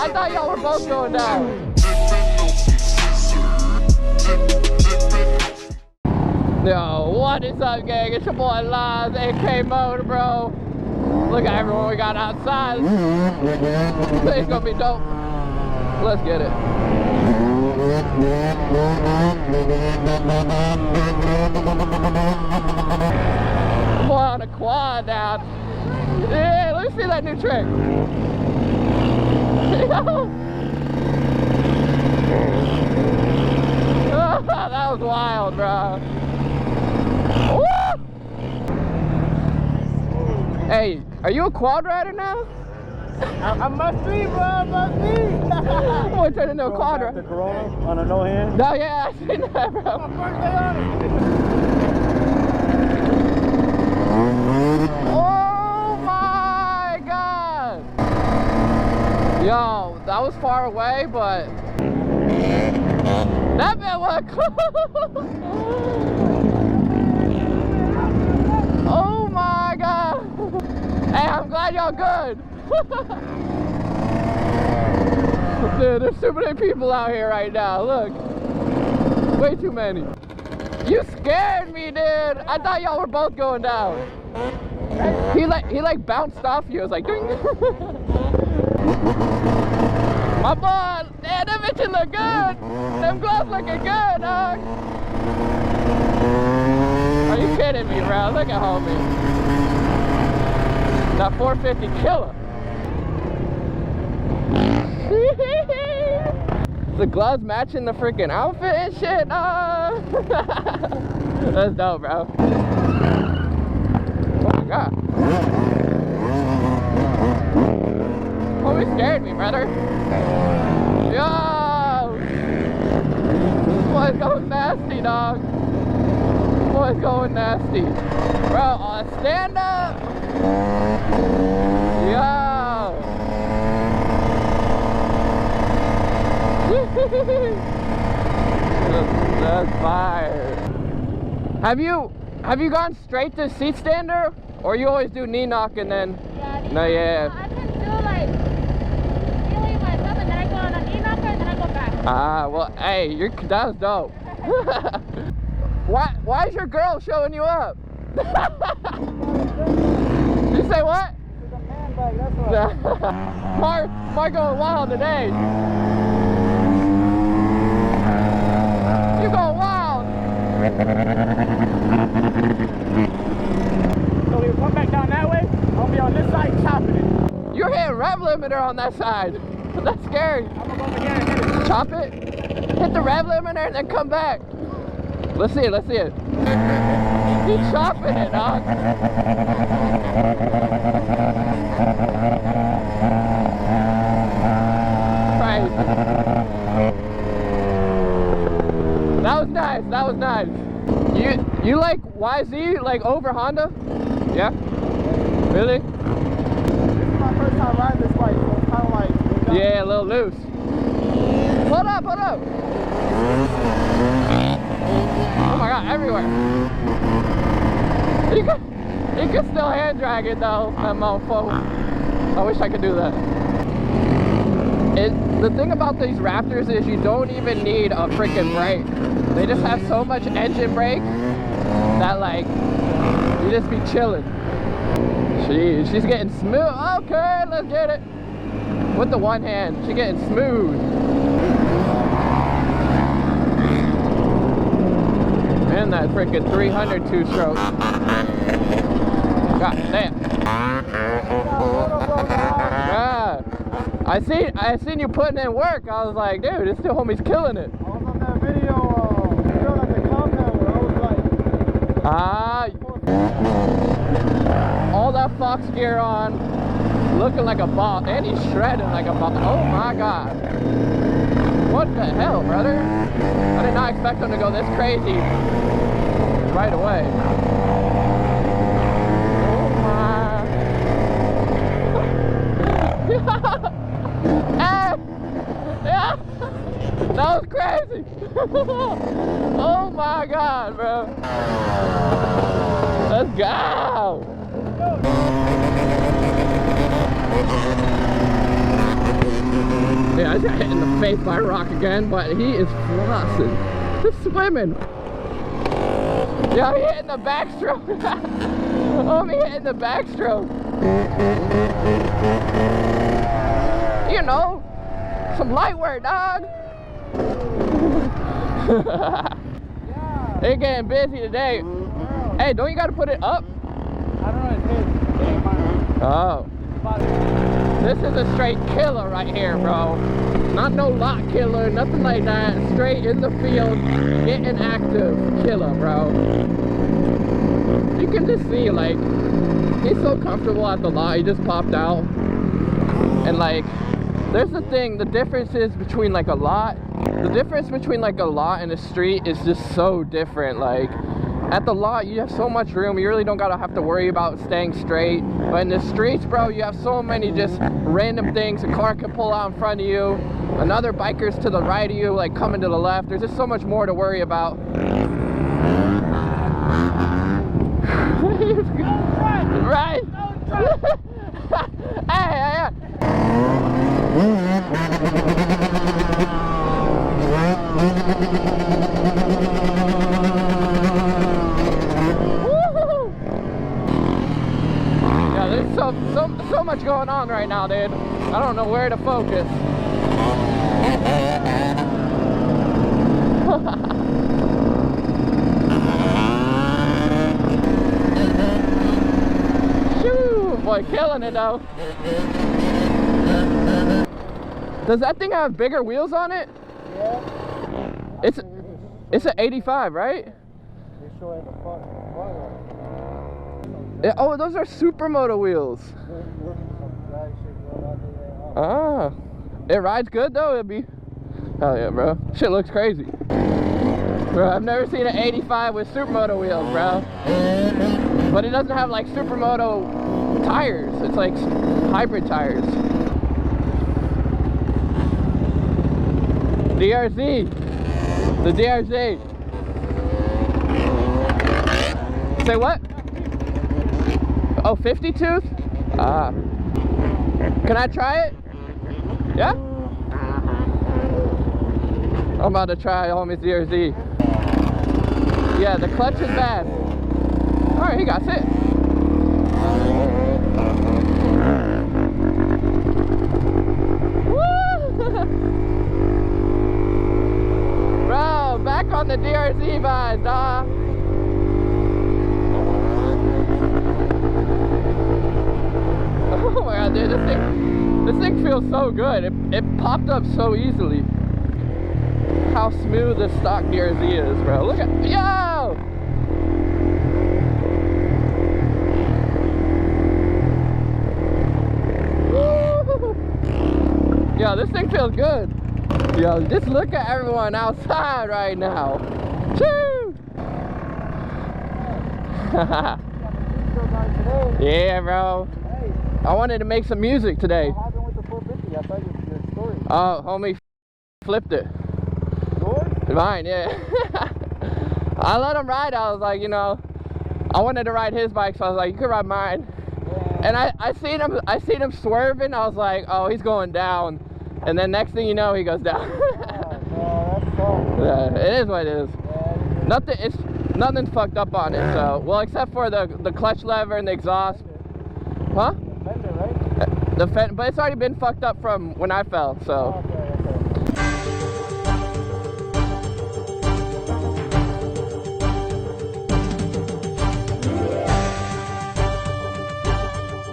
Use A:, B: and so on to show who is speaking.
A: I thought y'all were both going down. Yo, what is up, gang? It's your boy Live, aka MotoBroo. Look at everyone we got outside. Today's gonna be dope. Let's get it. Boy on a quad now. Yeah, let me see that new trick. That was wild, bro. Woo! Hey, are you a quad rider now?
B: I must be, bro. I must be.
A: I'm gonna turn into a quad rider.
B: The Corona on a no hand?
A: No, yeah, I seen that, bro.
B: My birthday on it.
A: Oh my god! Yo, that was far away, but that bit was cool. Oh my god! Hey, I'm glad y'all good. Dude, there's too many people out here right now. Look, way too many. You scared me, dude. I thought y'all were both going down. He like bounced off you. I was like, ding. My boy, damn, them bitches look good. Them gloves looking good, dog. Are you kidding me, bro? Look at homie. That 450 killer. The gloves matching the freaking outfit and shit. That's dope, bro. Oh my god. Homie scared me, brother. Yo! This boy's going nasty, dog. This boy's going nasty. Bro, stand up! Yo! That's fire. Have you gone straight to seat stander, or you always do knee knock and then?
C: Yeah.
A: No, yeah.
C: I can do like really myself, and then I go on a knee knocker, and then I go back.
A: Ah, well, hey, that was dope. Why is your girl showing you up? You say what?
B: It's a man bag, that's why.
A: Mark going wild today. You going wild.
B: So we come back down that way, I'll be on this side chopping it.
A: You're hitting rev limiter on that side. That's scary.
B: I'm gonna go over here and hit it.
A: Chop it, hit the rev limiter, and then come back. Let's see it, let's see it. He's chopping it, dog. Right. That was nice, that was nice. You like YZ, like over Honda? Yeah? Really?
B: This is my first time riding this bike, so it's kind of like...
A: Yeah, a little loose. Hold up, hold up. Oh my god, everywhere. You can still hand drag it though, that mofo. I wish I could do that. The thing about these Raptors is you don't even need a freaking brake. They just have so much engine brake that like, you just be chilling. She's getting smooth. Okay, let's get it. With the one hand, she's getting smooth. And that freaking 300 two-stroke. God damn. Yeah. I seen you putting in work. I was like, dude, this still homie's killing it.
B: I was on that video at the compound where I was like...
A: all that Fox gear on, looking like a boss, and he's shredding like a boss. Oh my god. What the hell, brother? I did not expect him to go this crazy right away. Oh my. Hey! Yeah! That was crazy! Oh my god, bro. Let's go! just got hit in the face by a rock again, but he is flossing. Just swimming. Yeah, he hitting the backstroke. Oh, he hitting the backstroke. You know, some light work, dog. They're getting busy today. Hey, don't you gotta put it up?
B: I don't know, it's his. It ain't mine.
A: Oh. This is a straight killer right here, bro. Not no lot killer, nothing like that. Straight in the field, getting active killer, bro. You can just see, like, he's so comfortable at the lot. He just popped out. And, like, there's the thing, the difference is between, like, a lot. The difference between, like, a lot and a street is just so different. Like, at the lot, you have so much room. You really don't gotta have to worry about staying straight. But in the streets, bro, you have so many just random things. A car can pull out in front of you. Another biker's to the right of you, like coming to the left. There's just so much more to worry about. Right? Hey. Yeah, there's so much going on right now, dude. I don't know where to focus. Shoo, boy, killing it though. Does that thing have bigger wheels on it?
B: Yeah.
A: It's an 85, right?
B: They're showing the front.
A: Yeah, oh, those are Supermoto wheels. Ah, it rides good though. It'd be, hell yeah, bro. Shit looks crazy, bro. I've never seen an 85 with Supermoto wheels, bro. But it doesn't have like Supermoto tires. It's like hybrid tires. DRZ, the DRZ. Say what? Oh, 50 tooth? Ah. Can I try it? Yeah? I'm about to try homie's DRZ. Yeah, the clutch is bad. Alright, he got it. Bro, back on the DRZ vibes, dawg. Oh my god, dude, this thing feels so good. It popped up so easily. How smooth the stock DRZ is, bro. Look at, yo! Woo! Yo, this thing feels good. Yo, just look at everyone outside right now. Choo! Yeah, bro. I wanted to make some music today.
B: What happened with the 450? I thought your story.
A: Oh, homie flipped it.
B: Yours?
A: Mine, yeah. I let him ride. I was like, you know, I wanted to ride his bike, so I was like, you can ride mine. Yeah. And I seen him swerving. I was like, oh, he's going down. And then next thing you know, he goes down.
B: That's cool.
A: Yeah, it is what it is.
B: Yeah,
A: Nothing's fucked up on it. So, well, except for the clutch lever and the exhaust. Huh?
B: Fender, right?
A: The fender, but it's already been fucked up from when I fell. So.
B: Oh, okay.